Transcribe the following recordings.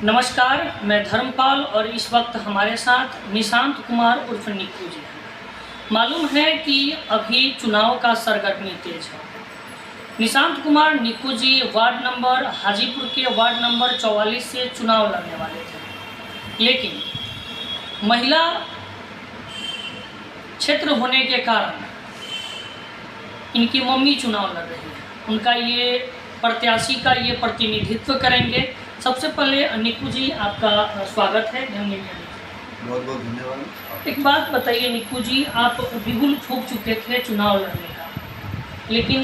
नमस्कार, मैं धर्मपाल और इस वक्त हमारे साथ निशांत कुमार उर्फ निक्कू जी हैं। मालूम है कि अभी चुनाव का सरगर्मी तेज है। निशांत कुमार निक्कू जी हाजीपुर के वार्ड नंबर 44 से चुनाव लड़ने वाले थे, लेकिन महिला क्षेत्र होने के कारण इनकी मम्मी चुनाव लड़ रही है। उनका ये प्रत्याशी का ये प्रतिनिधित्व करेंगे। सबसे पहले निक्कू जी, आपका स्वागत है। बहुत बहुत धन्यवाद। एक बात बताइए निक्कू जी, आप बिगुल फूंक चुके थे चुनाव लड़ने का, लेकिन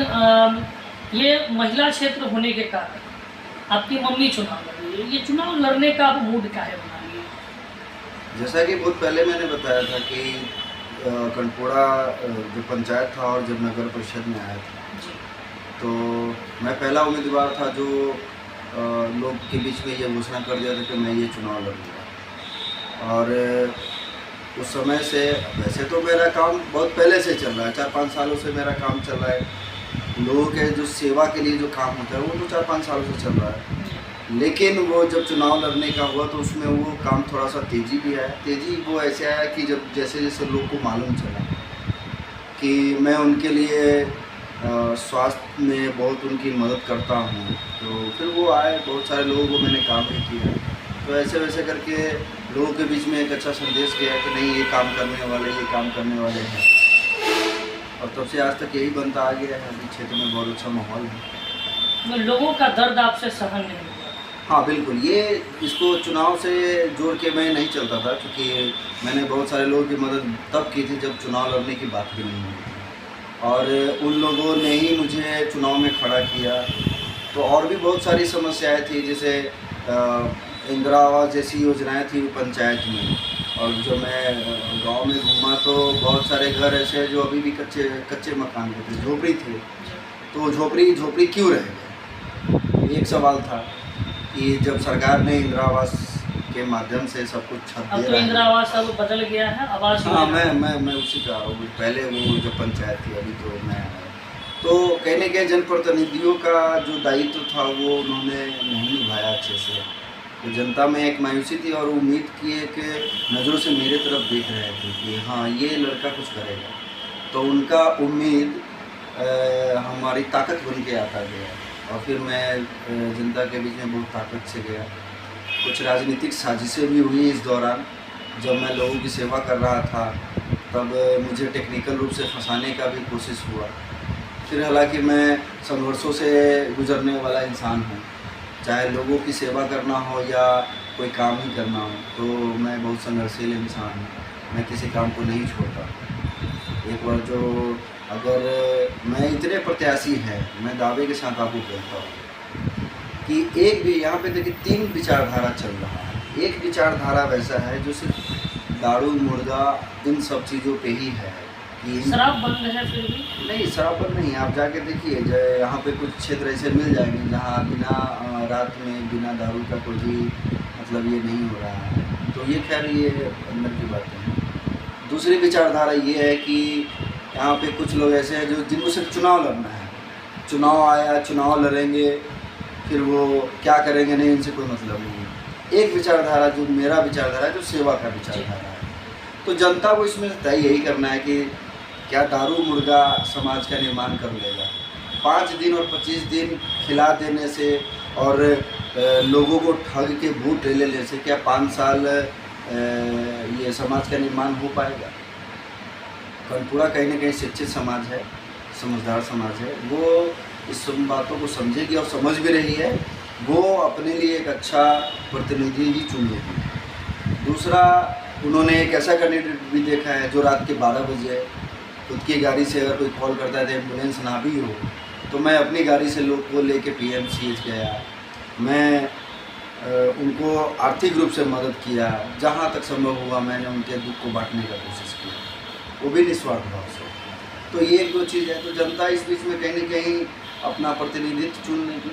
ये महिला क्षेत्र होने के कारण आपकी मम्मी चुनाव लड़ रही है। ये चुनाव लड़ने का आप मूड काहे बना लिए? जैसा कि बहुत पहले मैंने बताया था कि कनपुड़ा जो पंचायत था और जब नगर परिषद में आया था जी, तो मैं पहला उम्मीदवार था जो लोग के बीच में ये घोषणा कर दिया था कि मैं ये चुनाव लड़ूंगा। और उस समय से वैसे तो मेरा काम बहुत पहले से चल रहा है, 4-5 सालों से मेरा काम चल रहा है। लोगों के जो सेवा के लिए जो काम होता है वो तो 4-5 सालों से चल रहा है, लेकिन वो जब चुनाव लड़ने का हुआ तो उसमें वो काम थोड़ा सा तेज़ी भी आया। तेज़ी वो ऐसे आया कि जब जैसे जैसे लोग को मालूम चला कि मैं उनके लिए स्वास्थ्य में बहुत उनकी मदद करता हूँ, तो फिर वो आए। बहुत सारे लोगों को मैंने काम भी किया, तो ऐसे वैसे करके लोगों के बीच में एक अच्छा संदेश गया कि नहीं, ये काम करने वाले हैं। और तब से आज तक यही बनता आ गया है। अभी क्षेत्र में बहुत अच्छा माहौल है। लोगों का दर्द आपसे सहन नहीं हुआ? हाँ बिल्कुल, ये इसको चुनाव से जोड़ के मैं नहीं चलता था, क्योंकि मैंने बहुत सारे लोगों की मदद तब की थी जब चुनाव लड़ने की बात भी नहीं हुई थी, और उन लोगों ने ही मुझे चुनाव में खड़ा किया। तो और भी बहुत सारी समस्याएं थी, जैसे इंदिरा आवास जैसी योजनाएं थी पंचायत में, और जो मैं गांव में घूमा तो बहुत सारे घर ऐसे जो अभी भी कच्चे मकान के थे, झोपड़ी थे। तो झोपड़ी क्यों रह गए, एक सवाल था। कि जब सरकार ने इंदिरा आवास के माध्यम से सब कुछ छत अब दे तो रहा इंदिरा है। आवास अब बदल गया है, आवास हाँ, योजना। मैं उसी का हूँ। पहले वो जो पंचायत थी, अभी तो मैं तो कहने के जनप्रतिनिधियों का जो दायित्व था वो उन्होंने नहीं निभाया अच्छे से। तो जनता में एक मायूसी थी और उम्मीद की एक नज़रों से मेरे तरफ देख रहे थे कि हाँ, ये लड़का कुछ करेगा। तो उनका उम्मीद हमारी ताकत बन के आता गया, और फिर मैं जनता के बीच में बहुत ताकत से गया। कुछ राजनीतिक साजिशें भी हुई इस दौरान। जब मैं लोगों की सेवा कर रहा था तब मुझे टेक्निकल रूप से फंसाने का भी कोशिश हुआ। फिर हालांकि मैं संघर्षों से गुजरने वाला इंसान हूँ, चाहे लोगों की सेवा करना हो या कोई काम ही करना हो, तो मैं बहुत संघर्षशील इंसान हूँ। मैं किसी काम को नहीं छोड़ता। एक बार जो अगर मैं इतने प्रत्याशी हैं, मैं दावे के साथ आपको कहता हूँ कि एक भी यहाँ पे देखिए 3 विचारधारा चल रहा है। एक विचारधारा वैसा है जो सिर्फ दारू मुर्गा इन सब चीज़ों पे ही है कि शराब बंद है फिर भी? नहीं, शराब बंद नहीं है। आप जाके देखिए, यहाँ पे कुछ क्षेत्र ऐसे मिल जाएंगे जहाँ बिना रात में बिना दारू का कोई भी मतलब ये नहीं हो रहा है। तो ये खैर ये अंदर की बातें हैं। दूसरी विचारधारा ये है कि यहाँ पे कुछ लोग ऐसे हैं जो जिनको सिर्फ चुनाव लड़ना है। चुनाव आया, चुनाव लड़ेंगे, फिर वो क्या करेंगे नहीं, इनसे कोई मतलब नहीं है। एक विचारधारा जो मेरा विचारधारा है, जो सेवा का विचारधारा है। तो जनता को इसमें तय यही करना है कि क्या दारू मुर्गा समाज का निर्माण कर लेगा। 5 दिन और 25 दिन खिला देने से और लोगों को ठग के वोट ले लेने से क्या 5 साल ये समाज का निर्माण हो पाएगा? कनपुड़ा कहीं ना कहीं शिक्षित समाज है, समझदार समाज है। वो इस सब बातों को समझेगी और समझ भी रही है। वो अपने लिए एक अच्छा प्रतिनिधि ही चुनेगी। दूसरा, उन्होंने एक ऐसा कैंडिडेट भी देखा है जो रात के 12 बजे खुद की गाड़ी से अगर कोई कॉल करता है तो एम्बुलेंस ना भी हो, तो मैं अपनी गाड़ी से लोग को लेके PMCH गया। मैं उनको आर्थिक रूप से मदद किया, जहाँ तक संभव हुआ मैंने उनके दुख को बांटने का कोशिश की, वो भी निस्वार्थ भाव से। तो ये 1-2 चीज़ है। तो जनता इस बीच में कहीं न कहीं अपना प्रतिनिधित्व चुन लेगी,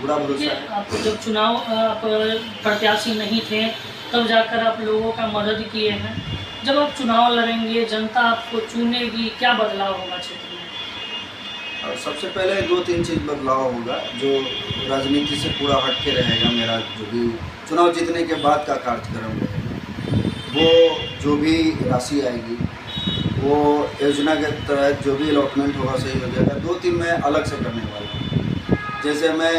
पूरा भरोसा है। आपको जब चुनाव आप प्रत्याशी नहीं थे तब जाकर आप लोगों का मदद किए हैं। जब आप चुनाव लड़ेंगे, जनता आपको चुनेगी, क्या बदलाव होगा क्षेत्र में? और सबसे पहले 2-3 चीज़ बदलाव होगा जो राजनीति से पूरा हट के रहेगा। मेरा जो भी चुनाव जीतने के बाद का कार्यक्रम रहेगा, वो जो भी राशि आएगी वो योजना के तहत जो भी अलॉटमेंट होगा सही हो जाएगा। 2-3 मैं अलग से करने वाला हूँ। जैसे मैं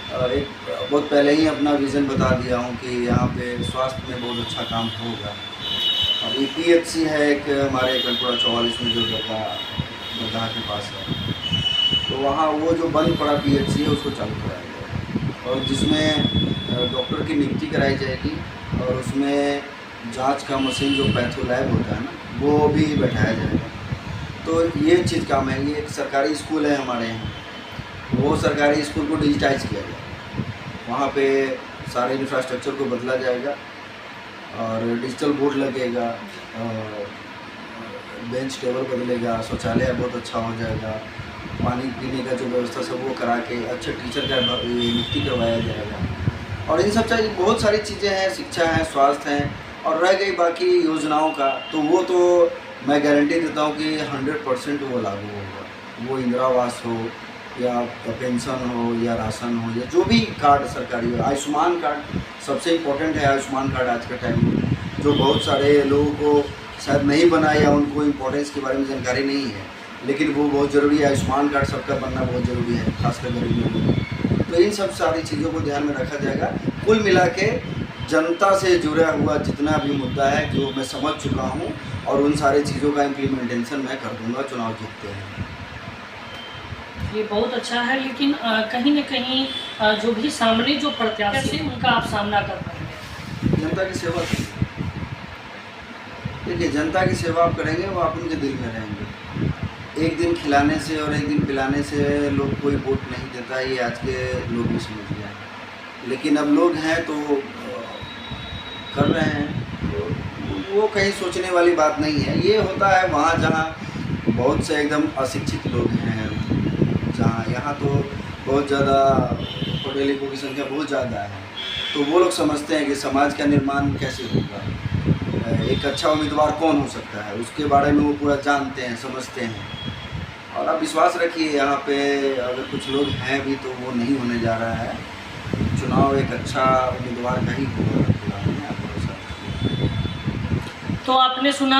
एक बहुत पहले ही अपना विज़न बता दिया हूँ कि यहाँ पे स्वास्थ्य में बहुत अच्छा काम होगा। अभी PHC है एक हमारे कनपुरा 44 में जो दरगाह के पास है, तो वहाँ वो जो बंद पड़ा PHC है उसको चालू कराया जाएगा और जिसमें डॉक्टर की नियुक्ति कराई जाएगी और उसमें जांच का मशीन जो पैथो लैब होता है ना, वो भी बैठाया जाएगा। तो ये चीज़ काम है। ये एक सरकारी स्कूल है हमारे यहाँ, वो सरकारी स्कूल को डिजिटाइज किया जाएगा। वहाँ पे सारे इंफ्रास्ट्रक्चर को बदला जाएगा और डिजिटल बोर्ड लगेगा, बेंच टेबल बदलेगा, शौचालय बहुत अच्छा हो जाएगा, पानी पीने का जो व्यवस्था सब वो करा के अच्छे टीचर का नियुक्ति करवाया जाएगा। और इन सब चाहिए बहुत सारी चीज़ें हैं, शिक्षा है, स्वास्थ्य है। और रह गई बाकी योजनाओं का, तो वो तो मैं गारंटी देता हूँ कि 100% वो लागू होगा। वो इंदिरा आवास हो या पेंशन हो या राशन हो या जो भी कार्ड सरकारी हो, आयुष्मान कार्ड सबसे इम्पोर्टेंट है। आयुष्मान कार्ड आज के टाइम में जो बहुत सारे लोगों को शायद नहीं बना या उनको इम्पोर्टेंस के बारे में जानकारी नहीं है, लेकिन वो बहुत ज़रूरी है। आयुष्मान कार्ड सबका बनना बहुत ज़रूरी है, खासकर गरीब लोगों को। तो इन सब सारी चीज़ों को ध्यान में रखा जाएगा। कुल मिला के जनता से जुड़ा हुआ जितना भी मुद्दा है जो मैं समझ चुका हूँ और उन सारी चीज़ों का इम्प्लीमेंटेशन मैं कर दूँगा चुनाव जीतते हैं। ये बहुत अच्छा है, लेकिन कहीं न कहीं जो भी सामने जो प्रत्याशी हैं उनका आप सामना कर पाएंगे। जनता की सेवा करेंगे। देखिए, जनता की सेवा आप करेंगे वो आप उनके दिल में रहेंगे। एक दिन खिलाने से और एक दिन पिलाने से लोग कोई वोट नहीं देता, ये आज के लोग भी समझ गए हैं। लेकिन अब लोग हैं तो कर रहे हैं, तो वो कहीं सोचने वाली बात नहीं है। ये होता है वहाँ जहाँ बहुत से एकदम अशिक्षित लोग हैं, जहाँ यहाँ तो बहुत ज़्यादा पढ़े लिखों की संख्या बहुत ज़्यादा है, तो वो लोग समझते हैं कि समाज का निर्माण कैसे होगा, एक अच्छा उम्मीदवार कौन हो सकता है, उसके बारे में वो पूरा जानते हैं, समझते हैं। और आप विश्वास रखिए, यहाँ पे अगर कुछ लोग हैं भी तो वो नहीं होने जा रहा है। चुनाव एक अच्छा उम्मीदवार का ही होगा। तो आपने सुना